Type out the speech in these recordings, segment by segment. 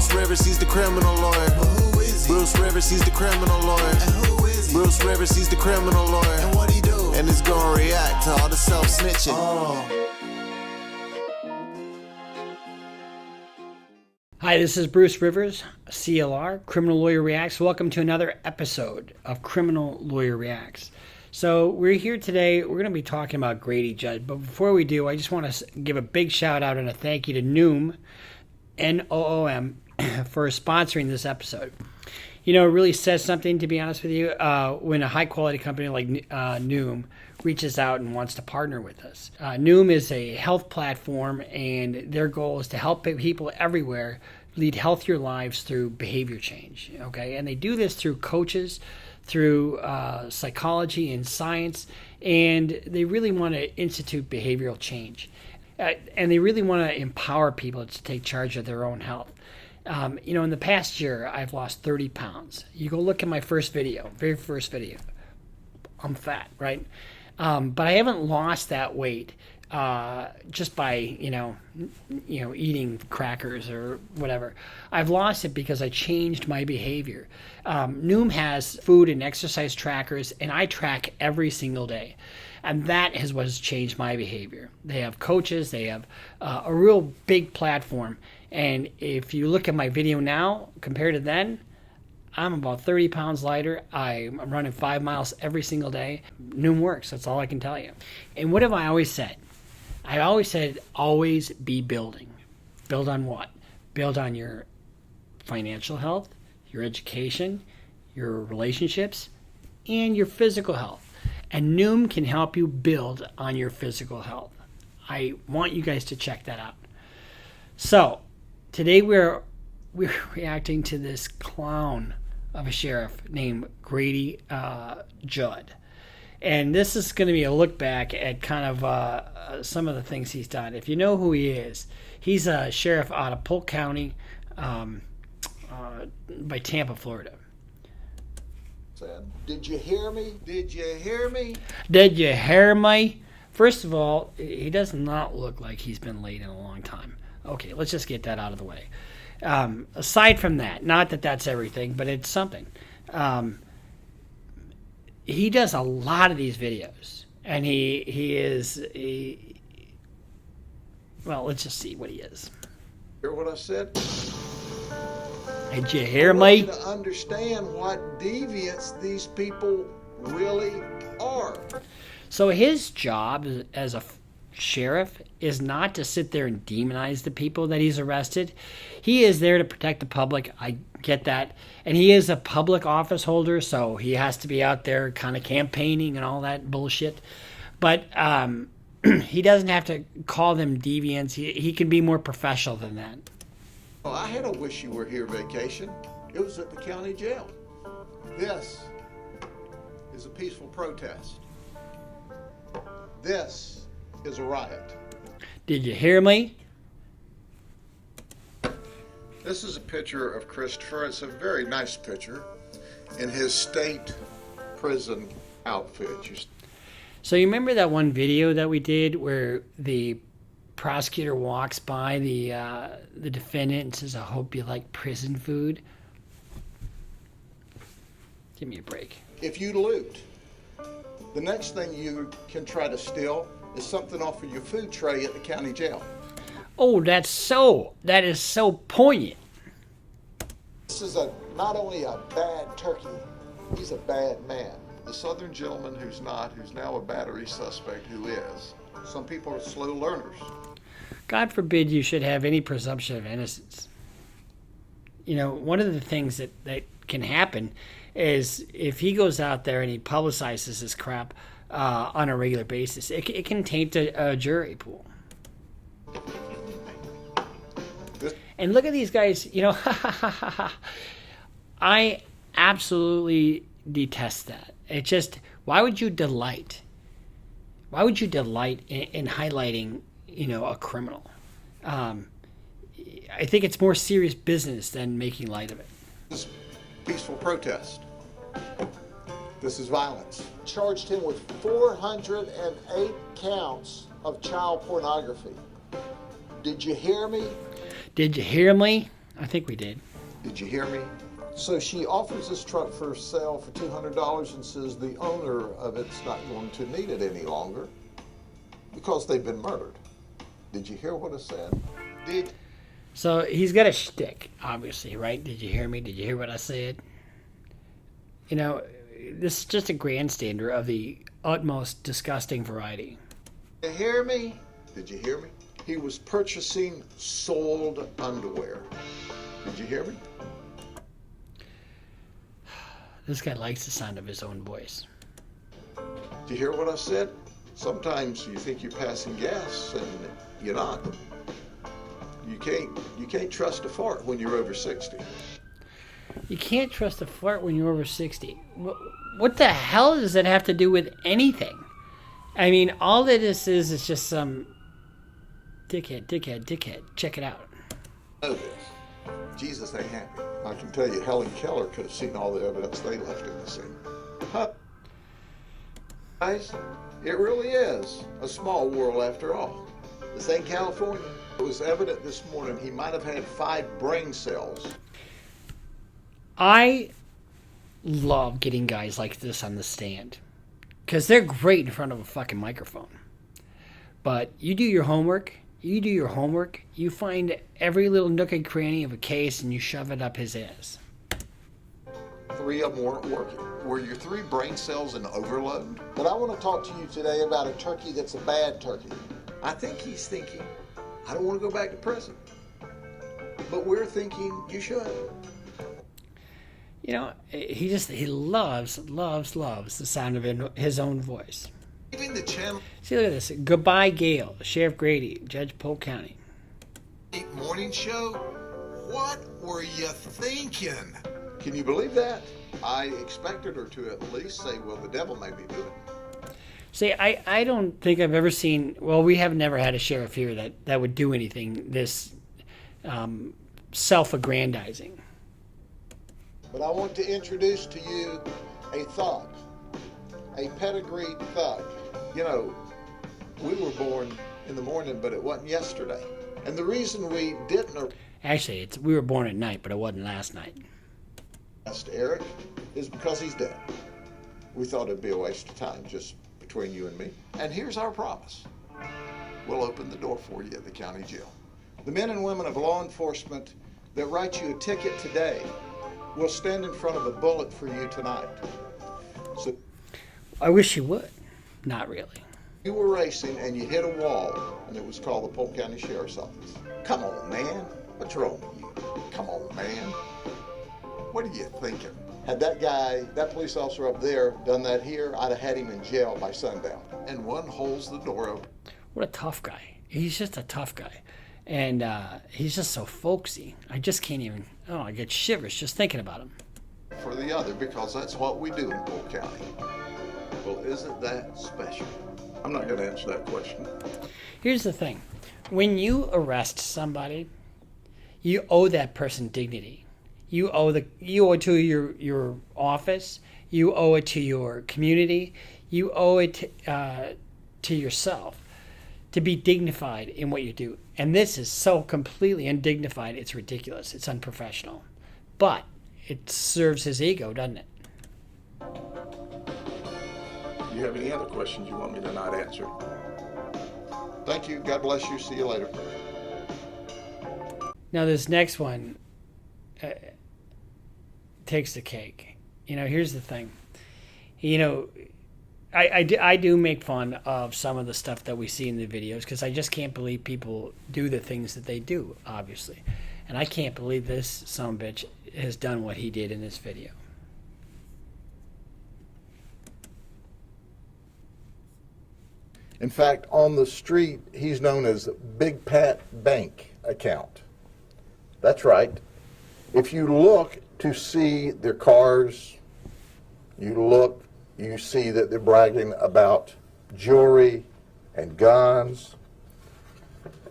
Bruce Rivers, he's the criminal lawyer. But who is he? Bruce Rivers, he's the criminal lawyer. And who is he? Bruce Rivers, he's the criminal lawyer. And what he do? And he's gonna react to all the self-snitching. Hi, this is Bruce Rivers, CLR, Criminal Lawyer Reacts. Welcome to another episode of Criminal Lawyer Reacts. So we're here today, we're going to be talking about Grady Judd. But before we do, I just want to give a big shout out and a thank you to Noom, N-O-O-M, for sponsoring this episode. You know, it really says something, to be honest with you, when a high-quality company like Noom reaches out and wants to partner with us. Noom is a health platform, and their goal is to help people everywhere lead healthier lives through behavior change, okay? And they do this through coaches, through psychology and science, and they really want to institute behavioral change. And they really want to empower people to take charge of their own health. You know, in the past year, I've lost 30 pounds. You go look at my very first video. I'm fat, right? But I haven't lost that weight just by, you know, eating crackers or whatever. I've lost it because I changed my behavior. Noom has food and exercise trackers, and I track every single day. And that is what has changed my behavior. They have coaches. They have a real big platform. And if you look at my video now compared to then, I'm about 30 pounds lighter. I'm running 5 miles every single day. Noom works. That's all I can tell you. And what have I always said? I always said, always be building. Build on what? Build on your financial health, your education, your relationships, and your physical health. And Noom can help you build on your physical health. I want you guys to check that out. So, today we're reacting to this clown of a sheriff named Grady Judd. And this is going to be a look back at kind of some of the things he's done. If you know who he is, he's a sheriff out of Polk County by Tampa, Florida. Did you hear me? Did you hear me? Did you hear me? First of all, he does not look like he's been late in a long time. Okay, let's just get that out of the way. Aside from that, not that that's everything, but it's something. He does a lot of these videos, and well, let's just see what he is. Hear what I said? Did you hear me? I want you to understand what deviants these people really are. So his job as a sheriff is not to sit there and demonize the people that he's arrested. He is there to protect the public. I get that. And he is a public office holder, so he has to be out there kind of campaigning and all that bullshit. But he doesn't have to call them deviants. He can be more professional than that. Well, I had a wish you were here vacation. It was at the county jail. This is a peaceful protest. This is a riot. Did you hear me? This is a picture of Christopher. It's a very nice picture in his state prison outfit. So you remember that one video that we did where the prosecutor walks by the defendant and says, "I hope you like prison food"? Give me a break. If you loot, the next thing you can try to steal is something off of your food tray at the county jail. Oh, that is so poignant. This is not only a bad turkey, he's a bad man. The southern gentleman who's now a battery suspect who is. Some people are slow learners. God forbid you should have any presumption of innocence. You know, one of the things that can happen is if he goes out there and he publicizes this crap on a regular basis, it can taint a jury pool. And look at these guys, you know, I absolutely detest that. It just, why would you delight? Why would you delight in highlighting, you know, a criminal? I think it's more serious business than making light of it. This is peaceful protest. This is violence. Charged him with 408 counts of child pornography. Did you hear me? Did you hear me? I think we did. Did you hear me? So she offers this truck for sale for $200 and says the owner of it's not going to need it any longer because they've been murdered. Did you hear what I said? So he's got a shtick, obviously, right? Did you hear me? Did you hear what I said? You know, this is just a grandstander of the utmost disgusting variety. Did you hear me? Did you hear me? He was purchasing soiled underwear. Did you hear me? This guy likes the sound of his own voice. Did you hear what I said? Sometimes you think you're passing gas and you're not. You can't trust a fart when you're over 60. You can't trust a fart when you're over 60. What the hell does that have to do with anything? I mean, all that this is just some dickhead. Check it out. Know this. Jesus ain't happy. I can tell you, Helen Keller could have seen all the evidence they left in the scene. Huh? Guys, it really is a small world after all. This ain't California. It was evident this morning he might have had 5 brain cells. I love getting guys like this on the stand because they're great in front of a fucking microphone. But you do your homework, you find every little nook and cranny of a case and you shove it up his ass. 3 of them weren't working. Were your 3 brain cells in overload? But I want to talk to you today about a turkey that's a bad turkey. I think he's thinking, I don't want to go back to prison. But we're thinking you should. You know, he loves the sound of his own voice. Leaving the channel. See, look at this. Goodbye, Gale. Sheriff Grady, Judge Polk County. Morning show? What were you thinking? Can you believe that? I expected her to at least say, well, the devil made me do it. See, I don't think I've ever seen, well, we have never had a sheriff here that would do anything this self-aggrandizing. But I want to introduce to you a thug, a pedigreed thug. You know, we were born in the morning, but it wasn't yesterday. And the reason we didn't Actually, we were born at night, but it wasn't last night. arrest Eric is because he's dead. We thought it'd be a waste of time just between you and me. And here's our promise. We'll open the door for you at the county jail. The men and women of law enforcement that write you a ticket today will stand in front of a bullet for you tonight. So I wish you would. Not really. you were racing and you hit a wall, and it was called the Polk County Sheriff's Office. Come on, man. What's wrong with you? Come on, man. What are you thinking? Had that guy, that police officer up there, done that here, I'd have had him in jail by sundown. And one holds the door open. What a tough guy. He's just a tough guy. And he's just so folksy. I just can't even, I get shivers just thinking about him. For the other, because that's what we do in Polk County. Well, isn't that special? I'm not going to answer that question. Here's the thing. When you arrest somebody, you owe that person dignity. You owe it to your office. You owe it to your community. You owe it to yourself to be dignified in what you do. And this is so completely undignified, it's ridiculous. It's unprofessional. But it serves his ego, doesn't it? Do you have any other questions you want me to not answer? Thank you. God bless you. See you later. Now this next one takes the cake. Here's the thing. I do make fun of some of the stuff that we see in the videos because I just can't believe people do the things that they do, obviously. And I can't believe this sumbitch has done what he did in this video. In fact, on the street, he's known as Big Pat Bank Account. That's right. If you look to see their cars, you see that they're bragging about jewelry and guns.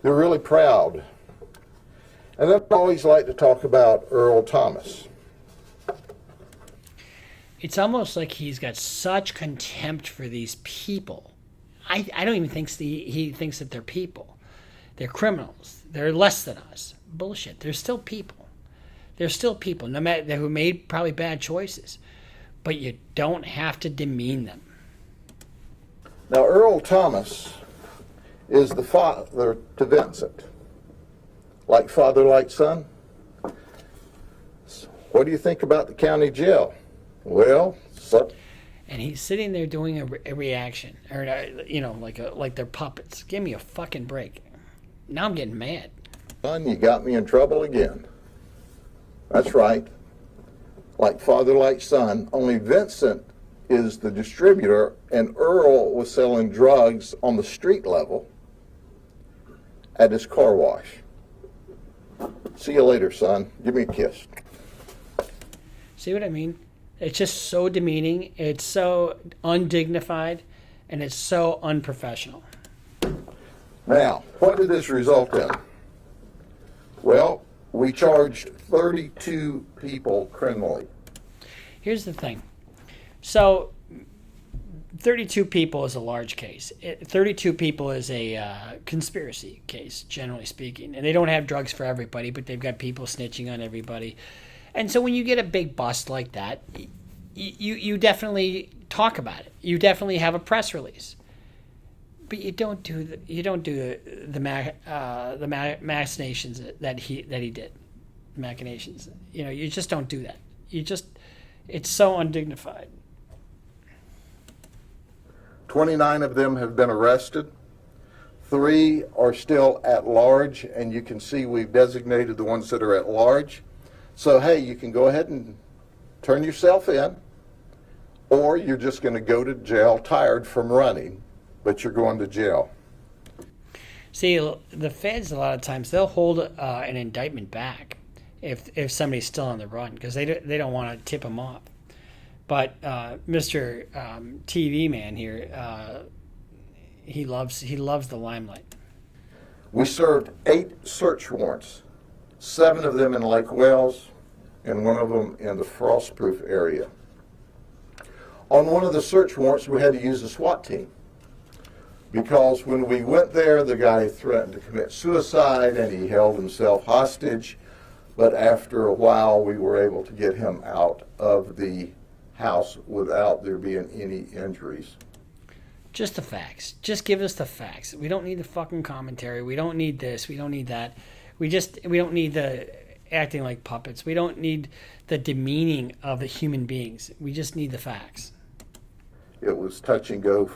They're really proud. And then I always like to talk about Earl Thomas. It's almost like he's got such contempt for these people. I don't even think he thinks that they're people. They're criminals. They're less than us. Bullshit. They're still people. They're still people, no matter who made probably bad choices, but you don't have to demean them. Now, Earl Thomas is the father to Vincent. Like father, like son. What do you think about the county jail? Well, And he's sitting there doing a reaction, or like they're puppets. Give me a fucking break. Now I'm getting mad. son, you got me in trouble again. That's right. Like father, like son. Only Vincent is the distributor, and Earl was selling drugs on the street level at his car wash. See you later, son. Give me a kiss. See what I mean? It's just so demeaning. It's so undignified, and it's so unprofessional. Now, what did this result in? Well, we charged 32 people criminally. Here's the thing. So, 32 people is a large case. 32 people is a conspiracy case, generally speaking. And they don't have drugs for everybody, but they've got people snitching on everybody. And so when you get a big bust like that, you definitely talk about it. You definitely have a press release. But you don't do the machinations that he did. Machinations. You just don't do that. It's so undignified. 29 of them have been arrested. 3 are still at large, and you can see we've designated the ones that are at large. So, hey, you can go ahead and turn yourself in, or you're just going to go to jail tired from running, but you're going to jail. See, the feds, a lot of times, they'll hold an indictment back if somebody's still on the run, because they don't want to tip them off. But Mr. TV man here, he loves the limelight. We served 8 search warrants, 7 of them in Lake Wales, and 1 of them in the frost-proof area. On one of the search warrants, we had to use a SWAT team, because when we went there, the guy threatened to commit suicide and he held himself hostage. But after a while, we were able to get him out of the house without there being any injuries. Just the facts. Just give us the facts. We don't need the fucking commentary. We don't need this. We don't need that. We don't need the acting like puppets. We don't need the demeaning of the human beings. We just need the facts. It was touch and go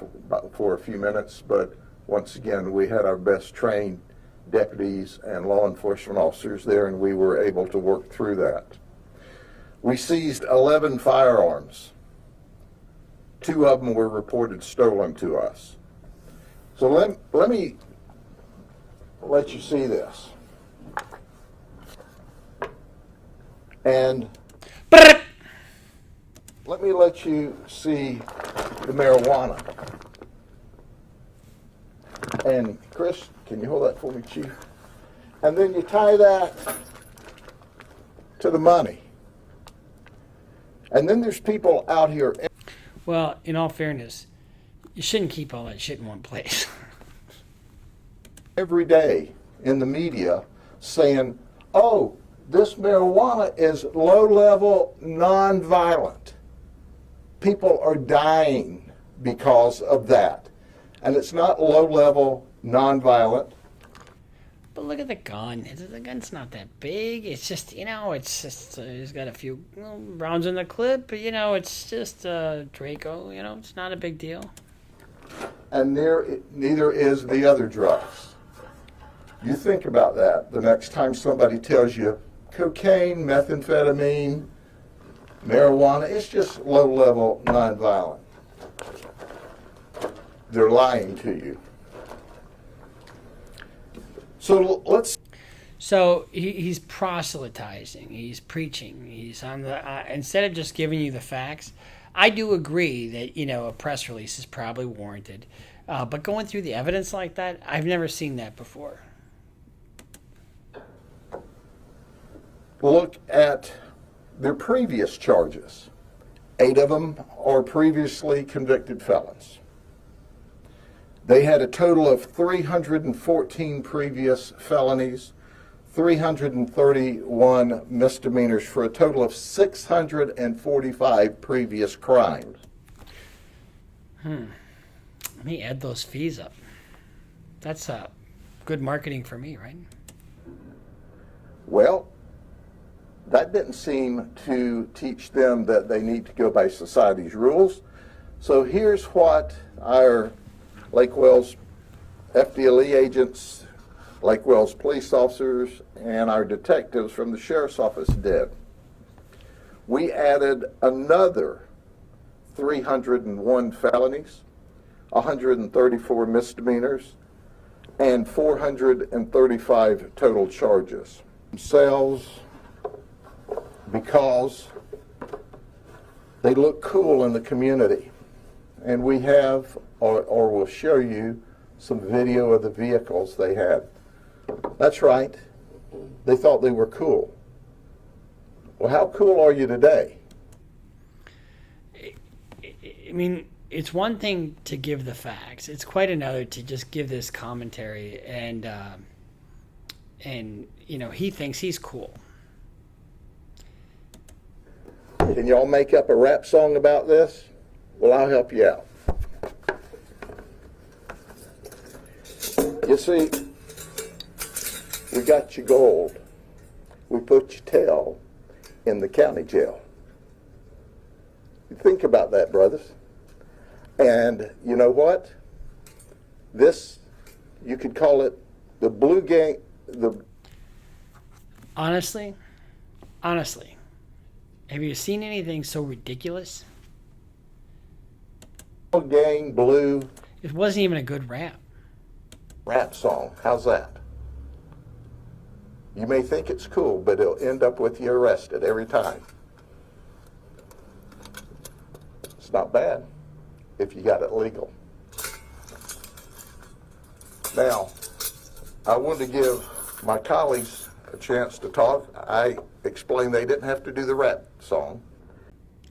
for a few minutes, but once again, we had our best trained deputies and law enforcement officers there, and we were able to work through that. We seized 11 firearms. 2 of them were reported stolen to us. So let me let you see this. And let me let you see the marijuana. And Chris, can you hold that for me, Chief? And then you tie that to the money. And then there's people out here. Well, in all fairness, you shouldn't keep all that shit in one place. Every day in the media saying, oh, this marijuana is low-level, non-violent. People are dying because of that. And it's not low-level, non-violent. But look at the gun. The gun's not that big. It's just, it's got a few rounds in the clip. But, it's just Draco. It's not a big deal. And neither is the other drugs. You think about that the next time somebody tells you cocaine, methamphetamine, marijuana, it's just low-level, non-violent. They're lying to you. So he's proselytizing. He's preaching. He's on the instead of just giving you the facts. I do agree that a press release is probably warranted, but going through the evidence like that, I've never seen that before. Look at their previous charges. 8 of them are previously convicted felons. They had a total of 314 previous felonies, 331 misdemeanors for a total of 645 previous crimes. Let me add those fees up. That's good marketing for me, right? Well, that didn't seem to teach them that they need to go by society's rules. So here's what our Lake Wales FDLE agents, Lake Wales police officers, and our detectives from the sheriff's office did. We added another 301 felonies, 134 misdemeanors, and 435 total charges. Themselves because they look cool in the community. And we have, or we'll show you, some video of the vehicles they had. That's right. They thought they were cool. Well, how cool are you today? I mean, it's one thing to give the facts. It's quite another to just give this commentary and you know, he thinks he's cool. Can y'all make up a rap song about this? Well, I'll help you out. You see, we got you gold. We put your tail in the county jail. Think about that, brothers. And you know what? This, you could call it the blue gang, Honestly, have you seen anything so ridiculous? gang blue It wasn't even a good rap. rap song. How's that? You may think it's cool, but it'll end up with you arrested every time. It's not bad if you got it legal. Now, I wanted to give my colleagues a chance to talk. I explained they didn't have to do the rap song.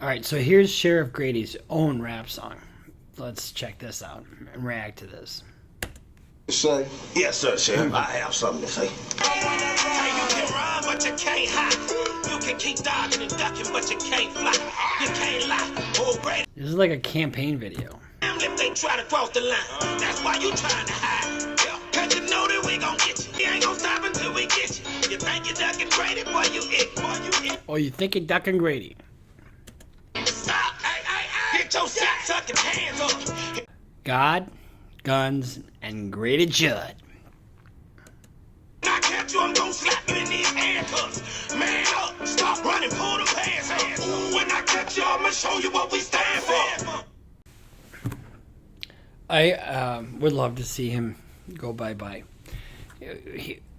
All right, so here's Sheriff Grady's own rap song. Let's check this out and react to this. Say, Yes, sir, Sheriff. I have something to say. Hey, you can run, but you can't hide. You can keep dodging and ducking, but you can't fly. You can't lie. Oh, Brady. This is like a campaign video. If they try to cross the line, that's why you trying to hide. Cause you know that we gon' get you. We ain't gon' stop until we get you. You think you're ducking Brady, boy, you it. Boy, you it. Oh, you think you're ducking Grady? Stop. Hey. Get your shot-sucking hands up. God, guns, and Grady Judd. When I catch you, I'm gon' slap you in these handcuffs. Man up, stop running, pull the pants up. When I catch you, I'ma show you what we stand for. I would love to see him go bye-bye.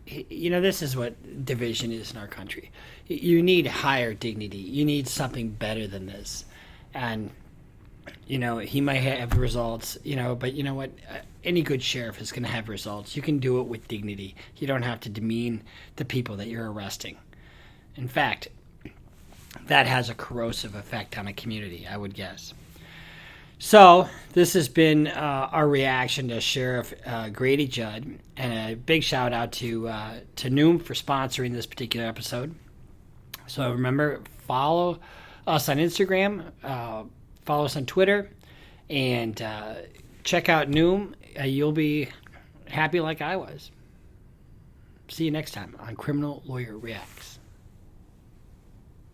You know, this is what division is in our country. You need higher dignity. You need something better than this. And, you know, he might have results, you know, but you know what? Any good sheriff is going to have results. You can do it with dignity. You don't have to demean the people that you're arresting. In fact, that has a corrosive effect on a community, I would guess. So this has been our reaction to Sheriff Grady Judd, and a big shout out to Noom for sponsoring this particular episode. So remember, follow us on Instagram, follow us on Twitter, and check out Noom. You'll be happy like I was. See you next time on Criminal Lawyer Reacts.